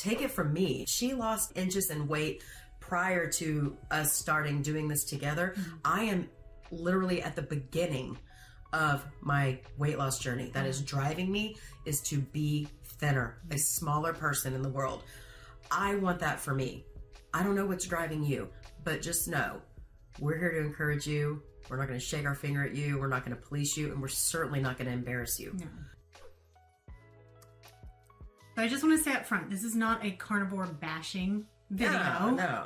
take it from me. She lost inches in weight prior to us starting doing this together. I am literally at the beginning of my weight loss journey. That is driving me is to be thinner, a smaller person in the world. I want that for me. I don't know what's driving you, but just know we're here to encourage you. We're not going to shake our finger at you. We're not going to police you, and we're certainly not going to embarrass you. No. But I just want to say up front, this is not a carnivore bashing video. No.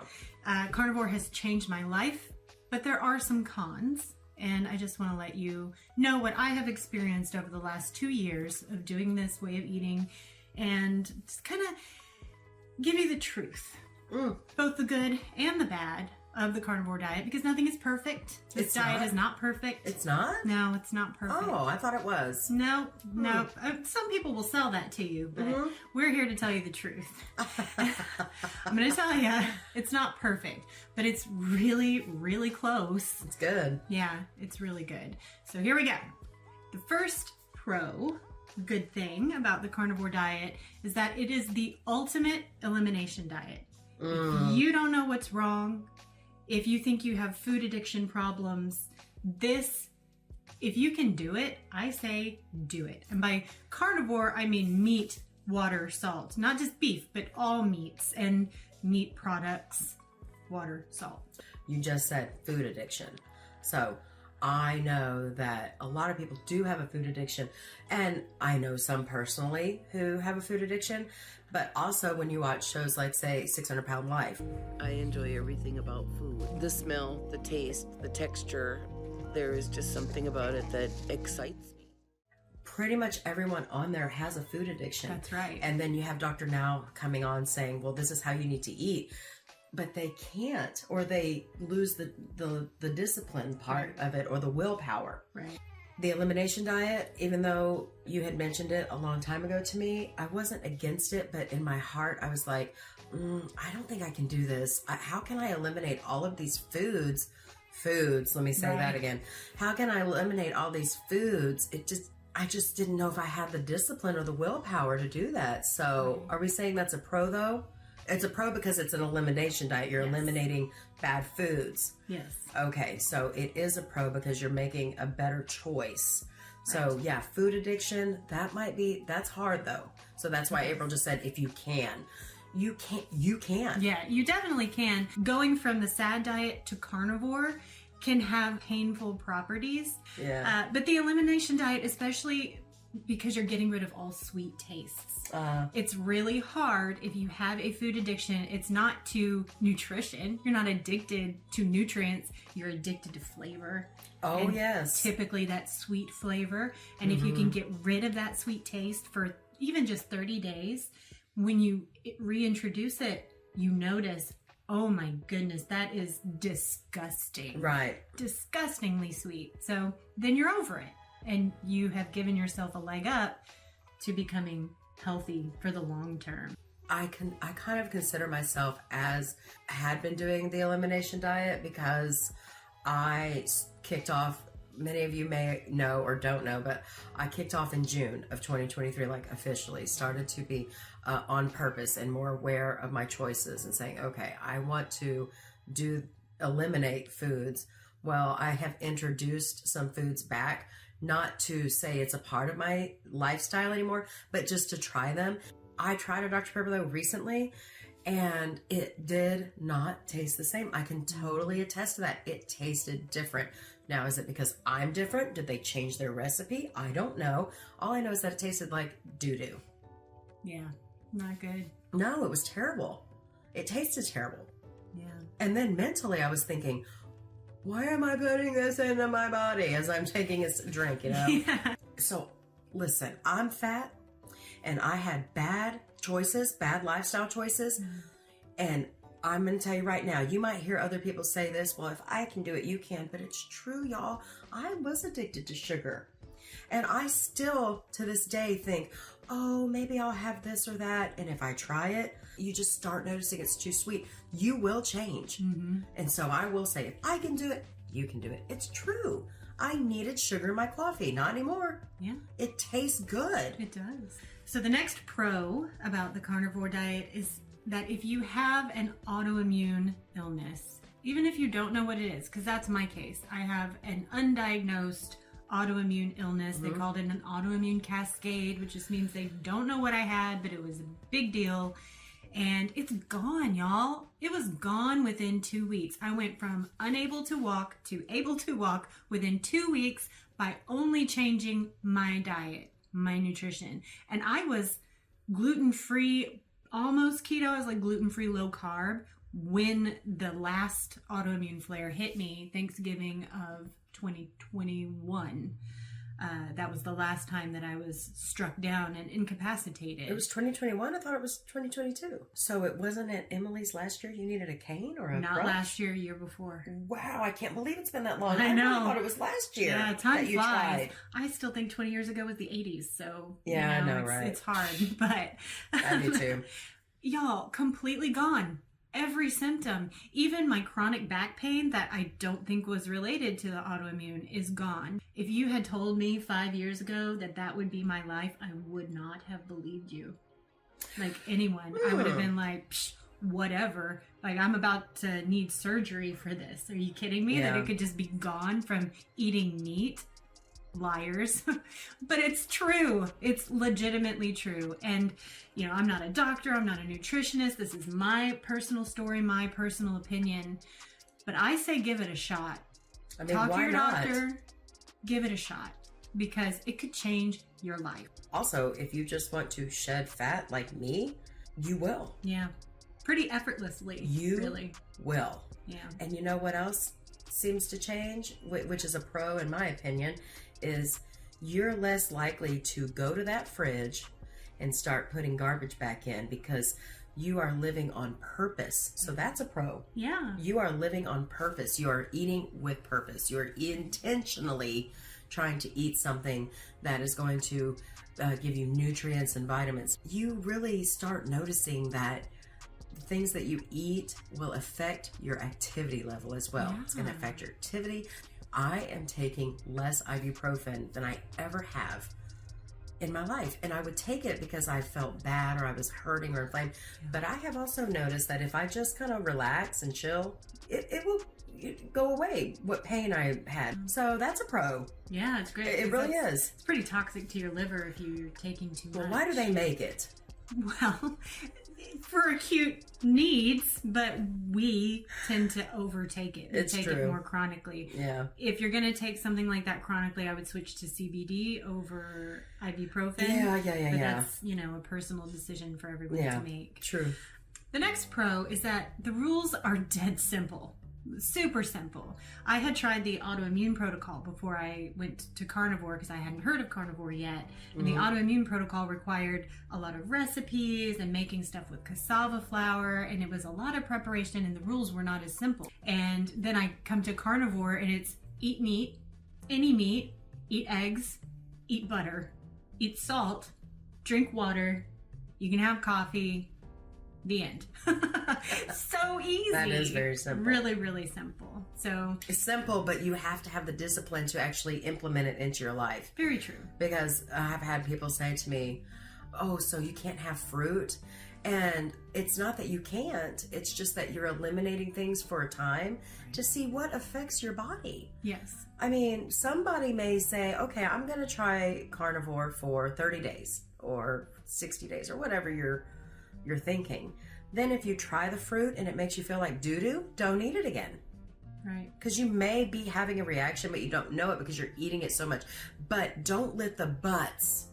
Carnivore has changed my life, but there are some cons. And I just want to let you know what I have experienced over the last 2 years of doing this way of eating and just kind of give you the truth. Both the good and the bad of the carnivore diet, because nothing is perfect. This diet is not perfect. It's not? No, it's not perfect. Oh, I thought it was. No. Some people will sell that to you, but we're here to tell you the truth. I'm going to tell you, it's not perfect, but it's really, really close. It's good. Yeah, it's really good. So here we go. The first good thing about the carnivore diet is that it is the ultimate elimination diet. If you don't know what's wrong, if you think you have food addiction problems, if you can do it, I say do it. And by carnivore, I mean meat, water, salt. Not just beef, but all meats and meat products, water, salt. You just said food addiction. So I know that a lot of people do have a food addiction, and I know some personally who have a food addiction, but also when you watch shows like, say, 600 Pound Life. I enjoy everything about food. The smell, the taste, the texture. There is just something about it that excites me. Pretty much everyone on there has a food addiction. That's right. And then you have Dr. Now coming on saying, well, this is how you need to eat. But they can't, or they lose the discipline part of it, or the willpower. Right. The elimination diet, even though you had mentioned it a long time ago to me, I wasn't against it, but in my heart, I was like, I don't think I can do this. How can I eliminate all of these foods? Let me say that again. How can I eliminate all these foods? I just didn't know if I had the discipline or the willpower to do that. So are we saying that's a pro though? It's a pro because it's an elimination diet. You're eliminating bad foods. Yes. Okay, so it is a pro because you're making a better choice. So yeah, food addiction, that's hard though. So that's why April just said, if you can. You can. Yeah, you definitely can. Going from the SAD diet to carnivore can have painful properties. Yeah. But the elimination diet, especially because you're getting rid of all sweet tastes. It's really hard if you have a food addiction. It's not to nutrition. You're not addicted to nutrients. You're addicted to flavor. Oh, and yes. typically that sweet flavor. And if you can get rid of that sweet taste for even just 30 days, when you reintroduce it, you notice, oh my goodness, that is disgusting. Right. Disgustingly sweet. So then you're over it. And you have given yourself a leg up to becoming healthy for the long term. I kind of consider myself as had been doing the elimination diet because I kicked off, many of you may know or don't know, but I kicked off in June of 2023, like officially started to be on purpose and more aware of my choices and saying, okay, I want to eliminate foods. Well, I have introduced some foods back, not to say it's a part of my lifestyle anymore, but just to try them. I tried a Dr. Pepper though recently, and it did not taste the same. I can totally attest to that. It tasted different. Now, is it because I'm different? Did they change their recipe? I don't know. All I know is that it tasted like doo-doo. Yeah, not good. No, it was terrible. It tasted terrible. Yeah. And then mentally I was thinking, why am I putting this into my body as I'm taking a drink, you know? Yeah. So listen, I'm fat and I had bad choices, bad lifestyle choices. And I'm going to tell you right now, you might hear other people say this, well, if I can do it, you can. But it's true, y'all. I was addicted to sugar. And I still, to this day, think, oh, maybe I'll have this or that. And if I try it, you just start noticing it's too sweet. You will change. And so I will say, if I can do it, you can do it. It's true. I needed sugar in my coffee. Not anymore. Yeah. It tastes good. It does. So the next pro about the carnivore diet is that if you have an autoimmune illness, even if you don't know what it is, because that's my case, I have an undiagnosed autoimmune illness. They called it an autoimmune cascade, which just means they don't know what I had, but it was a big deal. And it's gone, y'all. It was gone within 2 weeks. I went from unable to walk to able to walk within 2 weeks by only changing my diet, my nutrition. And I was gluten-free, almost keto. I was like gluten-free, low carb when the last autoimmune flare hit me, Thanksgiving of 2021. That was the last time that I was struck down and incapacitated. It was 2021? I thought it was 2022. So it wasn't at Emily's last year you needed a cane or a Not crutch? last year, year before. Wow, I can't believe it's been that long. I know. really thought it was last year Yeah, time that you flies. tried. I still think 20 years ago was the 80s, so Yeah, I know, it's, right? it's hard, but I do too. y'all, completely gone. Every symptom, even my chronic back pain that I don't think was related to the autoimmune, is gone. If you had told me 5 years ago that that would be my life, I would not have believed you. Like anyone, I would have been like, psh, whatever. Like, I'm about to need surgery for this. Are you kidding me? Yeah. That it could just be gone from eating meat? Liars. But it's true. It's legitimately true. And, you know, I'm not a doctor. I'm not a nutritionist. This is my personal story, my personal opinion. But I say give it a shot. I mean, Talk to why your not? doctor. Give it a shot. Because it could change your life. Also, if you just want to shed fat like me, you will. Yeah. Pretty effortlessly. You really. will. Yeah. And you know what else seems to change, which is a pro in my opinion, is you're less likely to go to that fridge and start putting garbage back in because you are living on purpose. So that's a pro. Yeah. You are living on purpose. You are eating with purpose. You are intentionally trying to eat something that is going to give you nutrients and vitamins. You really start noticing that the things that you eat will affect your activity level as well. Yeah. It's going to affect your activity. I am taking less ibuprofen than I ever have in my life. And I would take it because I felt bad or I was hurting or inflamed. But I have also noticed that if I just kind of relax and chill, it will go away what pain I had. So that's a pro. Yeah, it's great. It really is. It's pretty toxic to your liver if you're taking too much. Well, why do they make it? Well, for acute needs, but we tend to overtake it. We It's take true. it more chronically. Yeah. If you're going to take something like that chronically, I would switch to CBD over ibuprofen. Yeah. But that's, you know, a personal decision for everyone Yeah. to make. True. The next pro is that the rules are dead simple. Super simple. I had tried the autoimmune protocol before I went to carnivore because I hadn't heard of carnivore yet. And the autoimmune protocol required a lot of recipes and making stuff with cassava flour, and it was a lot of preparation, and the rules were not as simple. And then I come to carnivore and it's eat meat, any meat, eat eggs, eat butter, eat salt, drink water, you can have coffee, the end. So easy. That is very simple. Really, really simple. So It's simple, but you have to have the discipline to actually implement it into your life. very true. Because I've had people say to me, oh, so you can't have fruit? And it's not that you can't, it's just that you're eliminating things for a time to see what affects your body. Yes. I mean, somebody may say, okay, I'm going to try carnivore for 30 days or 60 days or whatever you're thinking. Then if you try the fruit and it makes you feel like doo-doo, don't eat it again. Right. Because you may be having a reaction, but you don't know it because you're eating it so much. But don't let the buts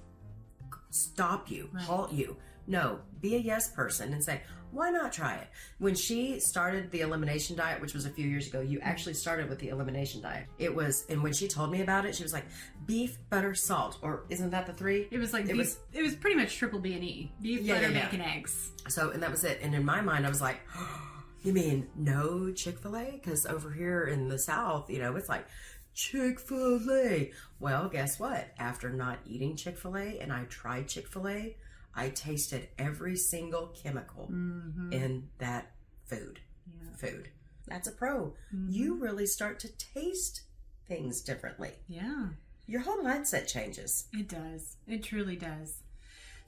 stop you, Right. halt you. No, be a yes person and say, why not try it? When she started the elimination diet, which was a few years ago, you actually started with the elimination diet. It was, and when she told me about it, she was like, beef, butter, salt, or isn't that the three? It was like It beef, was- it was pretty much triple B&E. Beef, Yeah, butter, yeah, yeah. bacon, eggs. So, and that was it. And in my mind, I was like, you mean no Chick-fil-A? Because over here in the South, you know, it's like Chick-fil-A. Well, guess what? After not eating Chick-fil-A and I tried Chick-fil-A, I tasted every single chemical in that food. Yeah. Food. That's a pro. You really start to taste things differently. Yeah. Your whole mindset changes. It does. It truly does.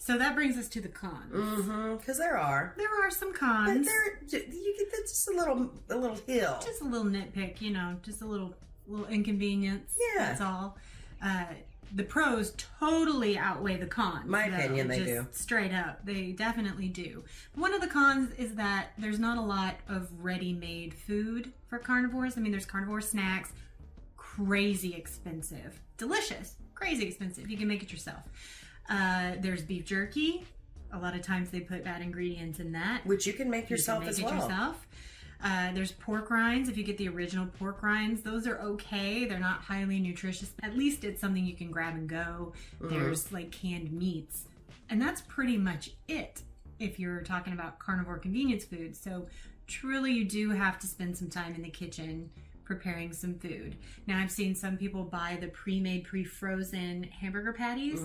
So that brings us to the cons. Because there are Some but cons. you get just a little hill. Just a little nitpick, you know, just a little inconvenience. Yeah. That's all. The pros totally outweigh the cons. My though, opinion, they just do. Straight up. They definitely do. One of the cons is that there's not a lot of ready-made food for carnivores. I mean, there's carnivore snacks, crazy expensive. Delicious, crazy expensive. You can make it yourself. There's beef jerky. A lot of times they put bad ingredients in that. Which you can make yourself as well. Yourself. There's pork rinds. If you get the original pork rinds, those are okay. They're not highly nutritious. At least it's something you can grab and go. There's like canned meats. And that's pretty much it if you're talking about carnivore convenience food. So truly you do have to spend some time in the kitchen preparing some food. Now I've seen some people buy the pre-made, pre-frozen hamburger patties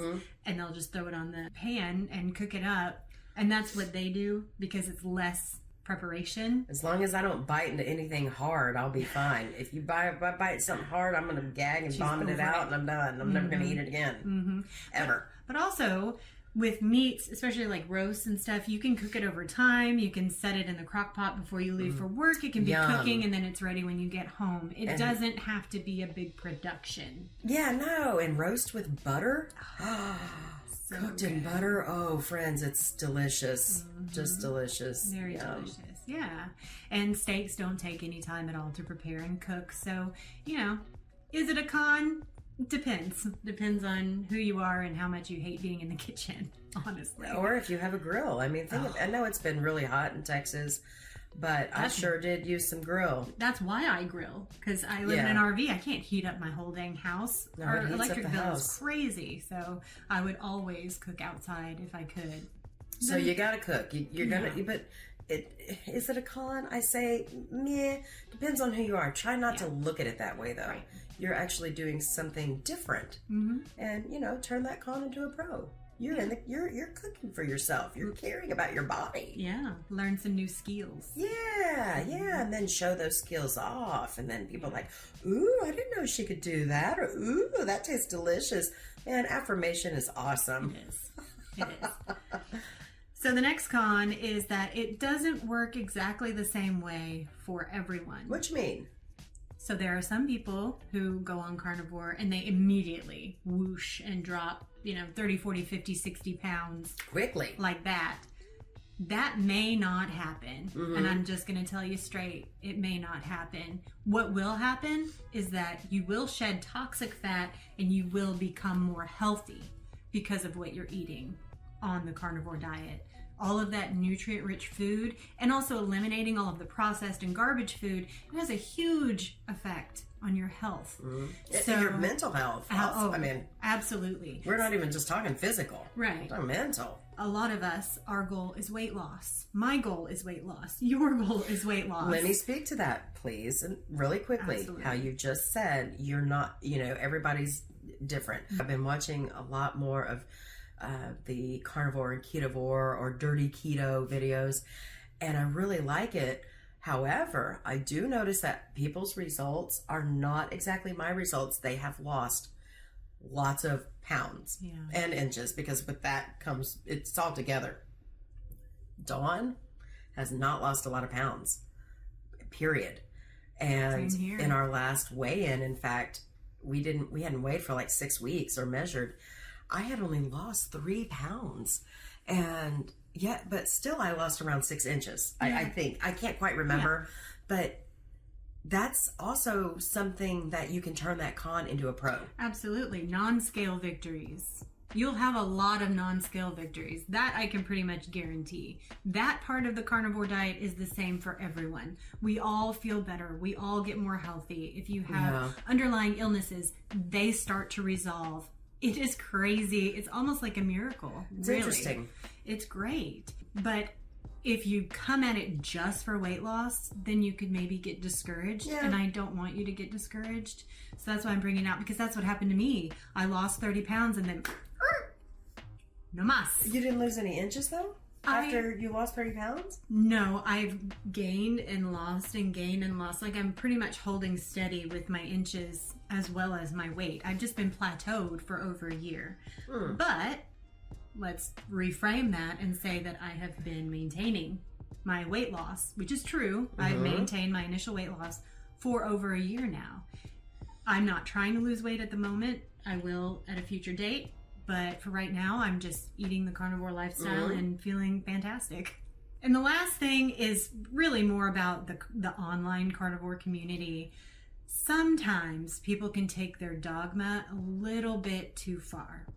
and they'll just throw it on the pan and cook it up. And that's what they do because it's less preparation. As long as I don't bite into anything hard, I'll be fine. If you bite something hard, I'm going to gag and vomit it out, and I'm done. I'm never going to eat it again. Ever. But also, with meats, especially like roasts and stuff, you can cook it over time. You can set it in the crock pot before you leave for work. It can be cooking, and then it's ready when you get home. It doesn't have to be a big production. Yeah, no. And roast with butter? So Cooked in butter? Oh, friends, it's delicious. Just delicious. Very delicious. Yeah. And steaks don't take any time at all to prepare and cook. So, you know, is it a con? Depends. Depends on who you are and how much you hate being in the kitchen, honestly. Or if you have a grill. I mean, I know it's been really hot in Texas, but I sure did use some grill. That's why I grill, because I live in an RV. I can't heat up my whole dang house. No, Our it heats up electric the bill house. is crazy, so I would always cook outside if I could. So you gotta cook. You're gonna, but is it a con? I say, meh. Depends on who you are. Try not to look at it that way, though. Right. You're actually doing something different, and turn that con into a pro. You're you're cooking for yourself. You're caring about your body. Yeah, learn some new skills. Yeah, and then show those skills off, and then people are like, ooh, I didn't know she could do that, or ooh, that tastes delicious. Man, affirmation is awesome. It is. It is. So the next con is that it doesn't work exactly the same way for everyone. What you mean? So there are some people who go on carnivore and they immediately whoosh and drop, 30, 40, 50, 60 pounds. Quickly. Like that. That may not happen. And I'm just going to tell you straight, it may not happen. What will happen is that you will shed toxic fat and you will become more healthy because of what you're eating on the carnivore diet. All of that nutrient-rich food and also eliminating all of the processed and garbage food, it has a huge effect on your health. So, your mental health. I mean, absolutely. We're not even just talking physical. Right. We're talking mental. A lot of us, our goal is weight loss. My goal is weight loss. Your goal is weight loss. Let me speak to that, please, and really quickly. Absolutely. How you just said, you're not, everybody's different. I've been watching a lot more of the carnivore and ketovore or dirty keto videos, and I really like it. However, I do notice that people's results are not exactly my results. They have lost lots of pounds and inches, because with that comes, it's all together. Dawn has not lost a lot of pounds, period. And in our last weigh-in, in fact, we hadn't weighed for like 6 weeks or measured. I had only lost 3 pounds, and but still I lost around 6 inches. I think, I can't quite remember, but that's also something that you can turn that con into a pro. Absolutely. Non-scale victories. You'll have a lot of non-scale victories. That I can pretty much guarantee. That part of the carnivore diet is the same for everyone. We all feel better. We all get more healthy. If you have underlying illnesses, they start to resolve. It is crazy. It's almost like a miracle. It's really. Interesting. It's great. But if you come at it just for weight loss, then you could maybe get discouraged. And I don't want you to get discouraged. So that's why I'm bringing it out, because that's what happened to me. I lost 30 pounds and then no mas. You didn't lose any inches though? After you lost 30 pounds? No, I've gained and lost and gained and lost. Like, I'm pretty much holding steady with my inches as well as my weight. I've just been plateaued for over a year. But let's reframe that and say that I have been maintaining my weight loss, which is true. I've maintained my initial weight loss for over a year now. I'm not trying to lose weight at the moment. I will at a future date. But for right now, I'm just eating the carnivore lifestyle and feeling fantastic. And the last thing is really more about the online carnivore community. Sometimes people can take their dogma a little bit too far.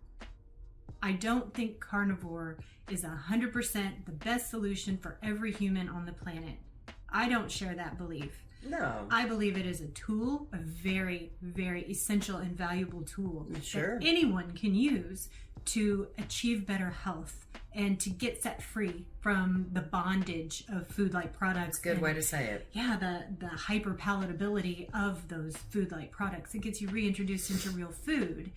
I don't think carnivore is 100% the best solution for every human on the planet. I don't share that belief. No. I believe it is a tool, a very, very essential and valuable tool Sure. that anyone can use to achieve better health and to get set free from the bondage of food-like products. That's a good way to say it. Yeah, the hyper palatability of those food-like products. It gets you reintroduced into real food.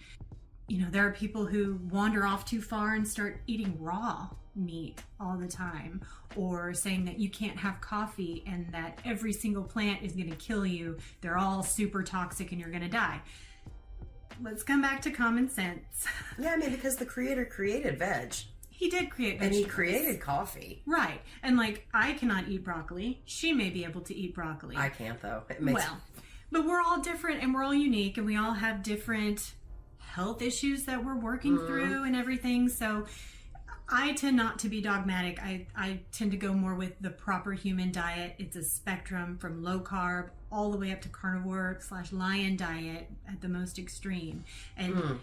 You know, there are people who wander off too far and start eating raw meat all the time, or saying that you can't have coffee and that every single plant is going to kill you. They're all super toxic and you're going to die. Let's come back to common sense. Yeah, I mean, because the creator created veg. He did create vegetables. And he created coffee. Right. And like, I cannot eat broccoli. She may be able to eat broccoli. I can't, though. It makes... Well, but we're all different and we're all unique and we all have different health issues that we're working through and everything. So I tend not to be dogmatic. I tend to go more with the proper human diet. It's a spectrum from low carb all the way up to carnivore / lion diet at the most extreme. And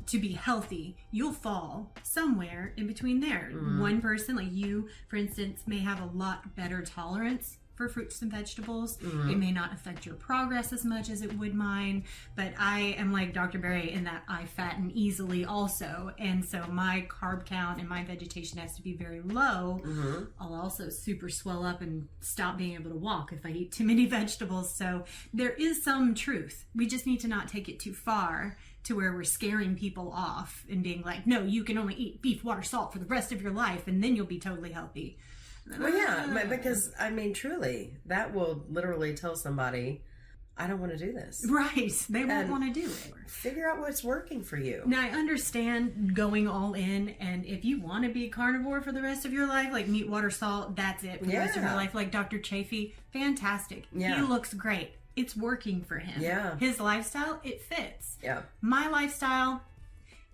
to be healthy, you'll fall somewhere in between there. One person, like you, for instance, may have a lot better tolerance for fruits and vegetables. It may not affect your progress as much as it would mine, but I am like Dr. Berry in that I fatten easily also, and so my carb count and my vegetation has to be very low. I'll also super swell up and stop being able to walk if I eat too many vegetables. So there is some truth. We just need to not take it too far to where we're scaring people off and being like, no, you can only eat beef, water, salt for the rest of your life and then you'll be totally healthy. Well, yeah, because, I mean, truly, that will literally tell somebody, I don't want to do this. Right. They won't want to do it. Figure out what's working for you. Now, I understand going all in, and if you want to be a carnivore for the rest of your life, like meat, water, salt, that's it for the rest of your life. Like Dr. Chafee, fantastic. Yeah. He looks great. It's working for him. Yeah. His lifestyle, it fits. Yeah. My lifestyle,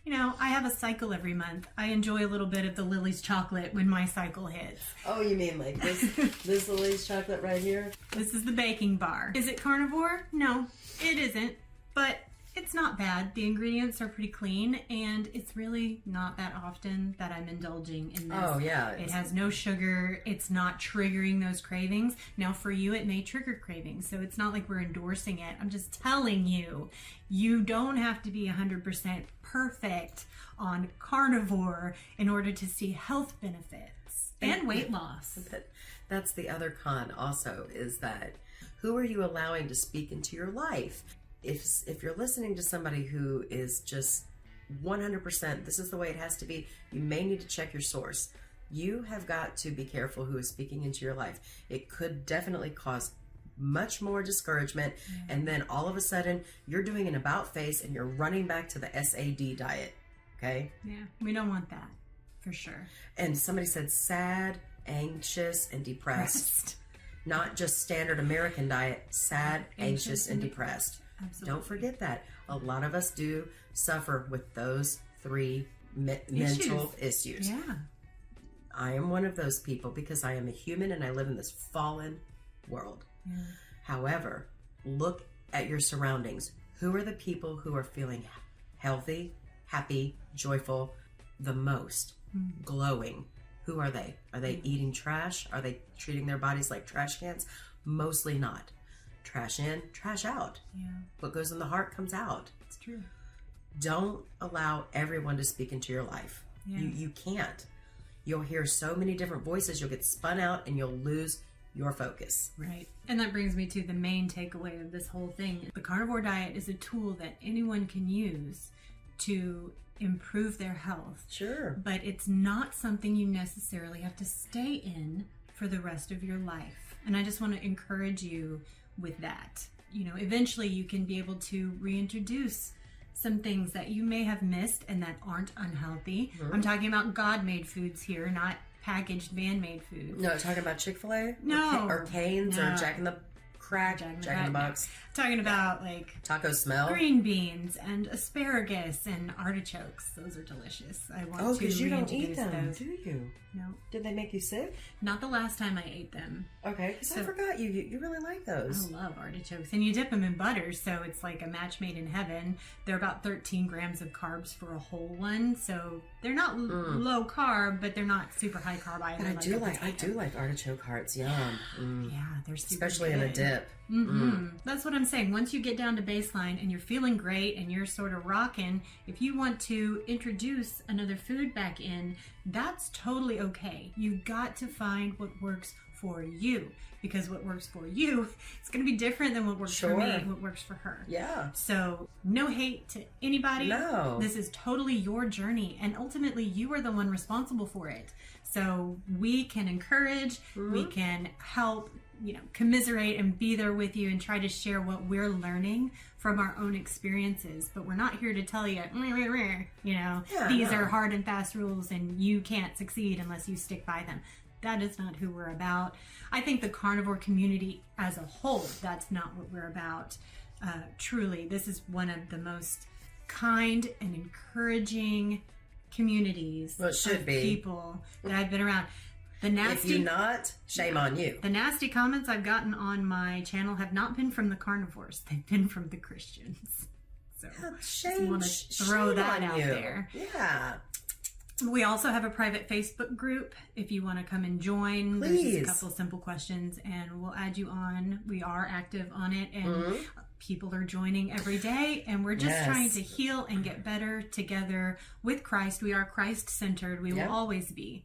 you know, I have a cycle every month. I enjoy a little bit of the Lily's chocolate when my cycle hits. Oh, you mean like this Lily's chocolate right here? This is the baking bar. Is it carnivore? No, it isn't. But it's not bad. The ingredients are pretty clean, and it's really not that often that I'm indulging in this. Oh, yeah. It has no sugar. It's not triggering those cravings. Now, for you, it may trigger cravings, so it's not like we're endorsing it. I'm just telling you, you don't have to be 100% perfect on carnivore in order to see health benefits and weight loss. But that's the other con also, is that who are you allowing to speak into your life? If you're listening to somebody who is just 100%, this is the way it has to be, you may need to check your source. You have got to be careful who is speaking into your life. It could definitely cause much more discouragement, and then all of a sudden you're doing an about face and you're running back to the SAD diet. Okay? Yeah, we don't want that, for sure. And somebody said sad, anxious, and depressed. Not just standard American diet, sad, anxious, and depressed. Absolutely. Don't forget that. A lot of us do suffer with those three mental issues. Yeah. I am one of those people because I am a human and I live in this fallen world. Yeah. However, look at your surroundings. Who are the people who are feeling healthy, happy, joyful the most? Glowing. Who are they? Are they eating trash? Are they treating their bodies like trash cans? Mostly not. Trash in, trash out. Yeah. What goes in the heart comes out. It's true. Don't allow everyone to speak into your life. Yeah. You can't. You'll hear so many different voices, you'll get spun out and you'll lose your focus. Right. And that brings me to the main takeaway of this whole thing. The carnivore diet is a tool that anyone can use to improve their health. Sure. But it's not something you necessarily have to stay in for the rest of your life. And I just want to encourage you with that. You know, eventually you can be able to reintroduce some things that you may have missed and that aren't unhealthy. I'm talking about God-made foods here, not packaged man-made foods. No, talking about Chick-fil-A? No. Or Cane's No. or Jack in the Crack, Jack in the Box. Talking about like Taco smell? green beans and asparagus and artichokes. Those are delicious. I want Oh, to because you don't eat reintroduce them, those. do you? No, Did they make you sick? not the last time I ate them. Okay, because I So- forgot you really like those. I love artichokes. And you dip them in butter, so it's like a match made in heaven. They're about 13 grams of carbs for a whole one, so they're not low carb, but they're not super high carb either. But I a potato. do like artichoke hearts. Yum. Mm. Yeah, they're super Especially good. in a dip. That's what I'm saying. Once you get down to baseline and you're feeling great and you're sort of rocking, if you want to introduce another food back in, that's totally okay. You got to find what works for you, because what works for you is going to be different than what works for me and what works for her. Yeah. So no hate to anybody. No. This is totally your journey, and ultimately you are the one responsible for it. So we can encourage, we can help, commiserate and be there with you and try to share what we're learning from our own experiences. But we're not here to tell you, these are hard and fast rules and you can't succeed unless you stick by them. That is not who we're about. I think the carnivore community as a whole, that's not what we're about. Truly, this is one of the most kind and encouraging communities Well, it should of be. people that I've been around. The If nasty, you're not, shame on you. the nasty comments I've gotten on my channel have not been from the carnivores. They've been from the Christians. So Shame, want to throw shame that on out you. there. Yeah. We also have a private Facebook group if you want to come and join. There's just Please. a couple of simple questions and we'll add you on. We are active on it and people are joining every day, and we're just Yes. trying to heal and get better together with Christ. We are Christ-centered. We will always be.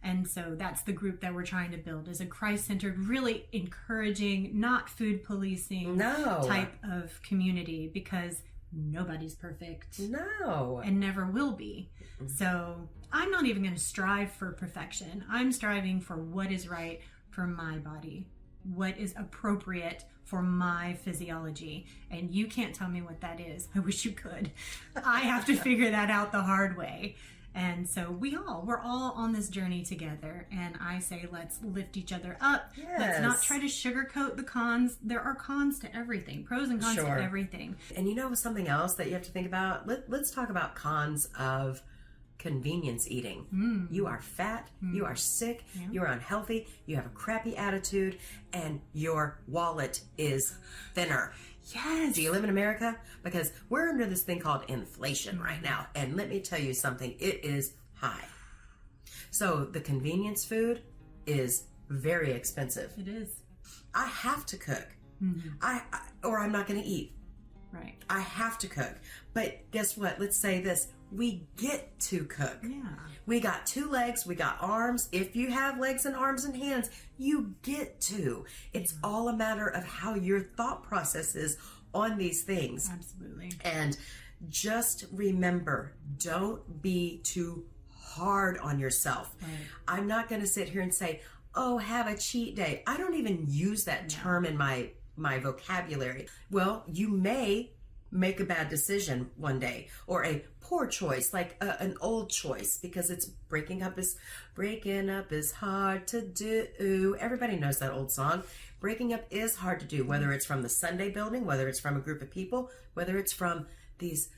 And so that's the group that we're trying to build, is a Christ-centered, really encouraging, not food policing type of community, because nobody's perfect. No. And never will be. So I'm not even going to strive for perfection. I'm striving for what is right for my body, what is appropriate for my physiology. And you can't tell me what that is. I wish you could. I have to figure that out the hard way. And so we're all on this journey together. And I say, let's lift each other up. Yes. Let's not try to sugarcoat the cons. There are cons to everything, pros and cons to everything. And you know something else that you have to think about? Let's talk about cons of convenience eating. You are fat, you are sick, you are unhealthy, you have a crappy attitude, and your wallet is thinner. Yes. Do you live in America? Because we're under this thing called inflation right now. And let me tell you something, it is high. So the convenience food is very expensive. It is. I have to cook. Or I'm not going to eat. Right. I have to cook. But guess what? Let's say this. We get to cook. Yeah. We got 2 legs, we got arms. If you have legs and arms and hands, you get to. It's all a matter of how your thought process is on these things. Absolutely. And just remember, don't be too hard on yourself. Right. I'm not going to sit here and say, oh, have a cheat day. I don't even use that term in my vocabulary. Well, you may make a bad decision one day, or a poor choice, like an old choice, because it's breaking up is hard to do. Everybody knows that old song. Breaking up is hard to do, whether it's from the Sunday building, whether it's from a group of people, whether it's from these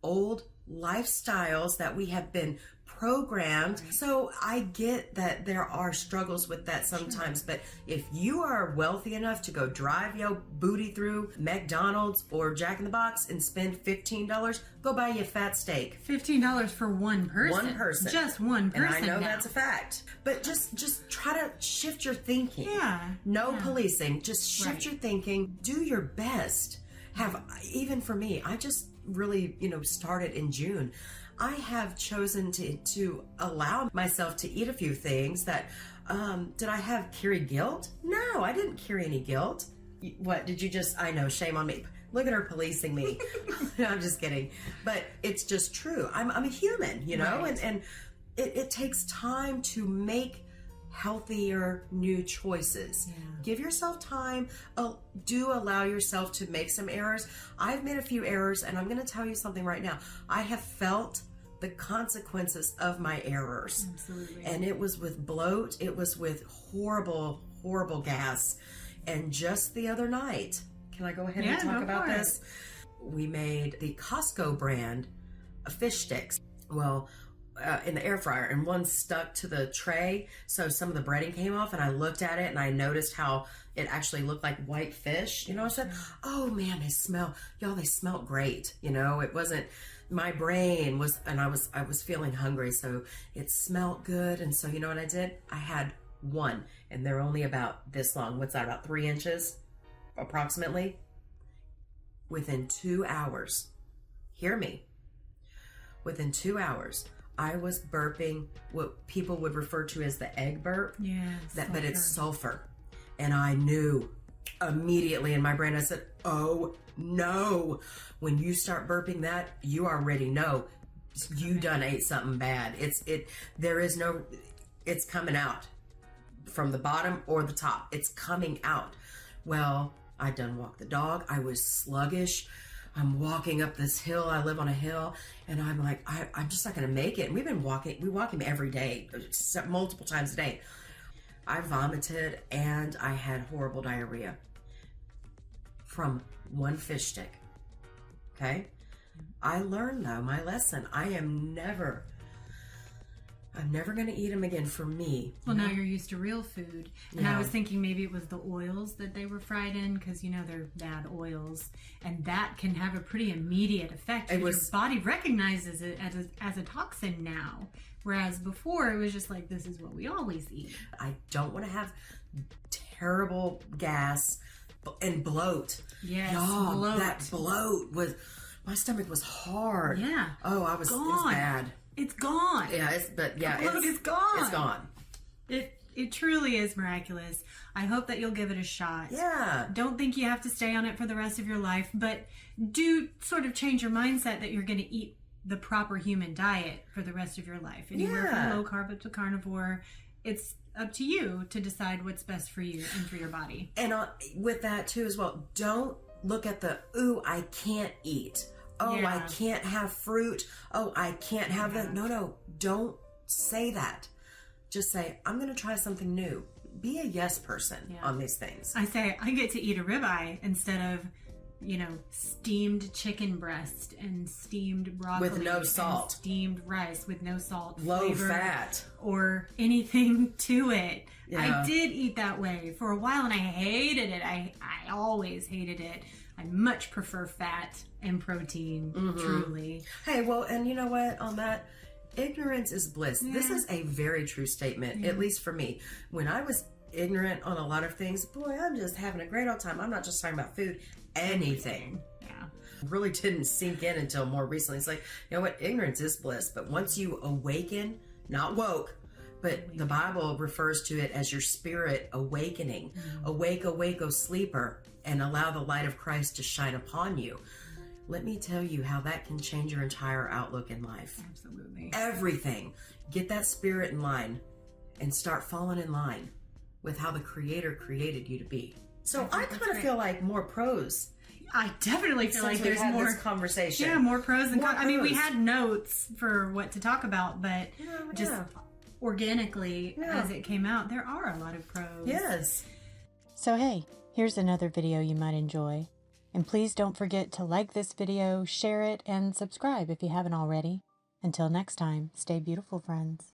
old lifestyles that we have been programmed. So I get that there are struggles with that sometimes, but if you are wealthy enough to go drive your booty through McDonald's or Jack in the Box and spend $15, go buy you a fat steak. $15 for one person. One person. Just one person. And I know now. that's a fact. But just try to shift your thinking. Yeah. No policing. Just shift your thinking. Do your best. Even for me, I just really, started in June. I have chosen to allow myself to eat a few things that, did I carry guilt? No, I didn't carry any guilt. What, did you I know, shame on me. Look at her policing me. I'm just kidding. But it's just true. I'm a human, Right. and it takes time to make healthier new choices. Give yourself time. Do allow yourself to make some errors. I've made a few errors, and I'm going to tell you something right now. I have felt the consequences of my errors. Absolutely. And it was with bloat. It was with horrible, horrible gas. And just the other night, can I go ahead and talk about this? We made the Costco brand of fish sticks. Well, in the air fryer, and one stuck to the tray, so some of the breading came off, and I looked at it and I noticed how it actually looked like white fish. You know, I said, oh man, they smell great. You know, it wasn't, my brain was, and I was feeling hungry, so it smelled good. And so you know what I did? I had one, and they're only about this long. What's that, about 3 inches approximately? Within 2 hours, hear me, within 2 hours, I was burping what people would refer to as the egg burp. But it's sulfur. And I knew immediately in my brain, I said, oh no. When you start burping that, you already know you done ate something bad. It's coming out from the bottom or the top. It's coming out. Well, I done walked the dog. I was sluggish. I'm walking up this hill. I live on a hill, and I'm like, I'm just not going to make it. And we walk him every day, multiple times a day. I vomited, and I had horrible diarrhea from one fish stick. Okay? I learned, though, my lesson. I'm never going to eat them again for me. Well, now you're used to real food. And I was thinking maybe it was the oils that they were fried in, because, you know, they're bad oils. And that can have a pretty immediate effect. Your body recognizes it as a toxin now. Whereas before, it was just like, this is what we always eat. I don't want to have terrible gas and bloat. Yes, bloat. That bloat was, my stomach was hard. Yeah. Oh, it was bad. It's gone. Yeah, it's gone. It's gone. It truly is miraculous. I hope that you'll give it a shot. Yeah. Don't think you have to stay on it for the rest of your life, but do sort of change your mindset that you're going to eat the proper human diet for the rest of your life. Anywhere from low carb up to carnivore. It's up to you to decide what's best for you and for your body. And with that too as well, don't look at the, ooh, I can't eat. Oh, I can't have fruit. Oh, I can't have that. No, don't say that. Just say, I'm going to try something new. Be a yes person on these things. I say, I get to eat a ribeye instead of, steamed chicken breast and steamed broccoli. With no salt. Steamed rice with no salt. Low fat. Or anything to it. Yeah. I did eat that way for a while, and I hated it. I always hated it. I much prefer fat and protein, truly. Hey, well, and you know what? On that, ignorance is bliss. Yeah. This is a very true statement, at least for me. When I was ignorant on a lot of things, boy, I'm just having a great old time. I'm not just talking about food, anything. Yeah. Really didn't sink in until more recently. It's like, you know what? Ignorance is bliss. But once you awaken, not woke, but the Bible refers to it as your spirit awakening. Awake, awake, O sleeper, and allow the light of Christ to shine upon you. Let me tell you how that can change your entire outlook in life. Absolutely. Everything. Get that spirit in line and start falling in line with how the Creator created you to be. So I kind of feel like more pros. I definitely feel like there's more this conversation. Yeah, more pros than cons. I mean, we pros. had notes for what to talk about, but just organically as it came out, there are a lot of pros. Yes. So hey, here's another video you might enjoy. And please don't forget to like this video, share it, and subscribe if you haven't already. Until next time, stay beautiful, friends.